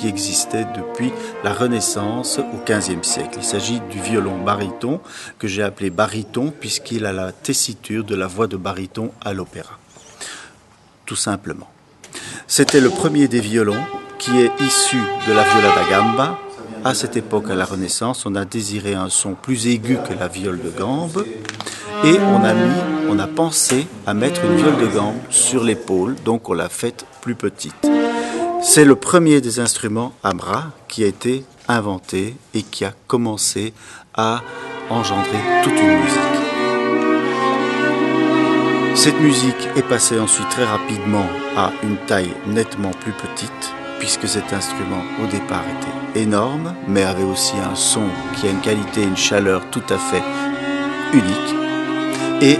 qui existait depuis la Renaissance au XVe siècle. Il s'agit du violon baryton, que j'ai appelé baryton, puisqu'il a la tessiture de la voix de baryton à l'opéra. Tout simplement. C'était le premier des violons qui est issu de la viola da gamba. À cette époque, à la Renaissance, on a désiré un son plus aigu que la viole de gambe et on a pensé à mettre une viole de gambe sur l'épaule, donc on l'a faite plus petite. C'est le premier des instruments à bras qui a été inventé et qui a commencé à engendrer toute une musique. Cette musique est passée ensuite très rapidement à une taille nettement plus petite, puisque cet instrument au départ était énorme, mais avait aussi un son qui a une qualité et une chaleur tout à fait unique, et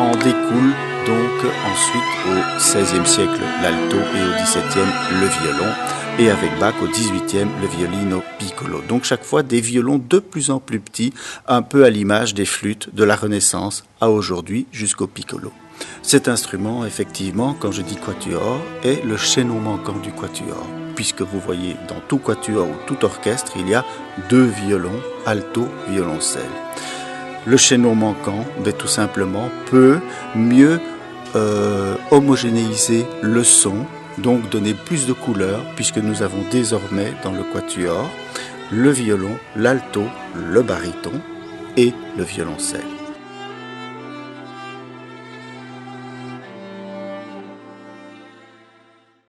en découle donc ensuite au XVIe siècle l'alto et au XVIIe le violon, et avec Bach au XVIIIe le violino piccolo. Donc chaque fois des violons de plus en plus petits, un peu à l'image des flûtes de la Renaissance à aujourd'hui jusqu'au piccolo. Cet instrument, effectivement, quand je dis quatuor, est le chaînon manquant du quatuor, puisque vous voyez dans tout quatuor ou tout orchestre, il y a 2 violons, alto, violoncelle. Le chaînon manquant, tout simplement, peut mieux homogénéiser le son, donc donner plus de couleurs, puisque nous avons désormais dans le quatuor le violon, l'alto, le baryton et le violoncelle.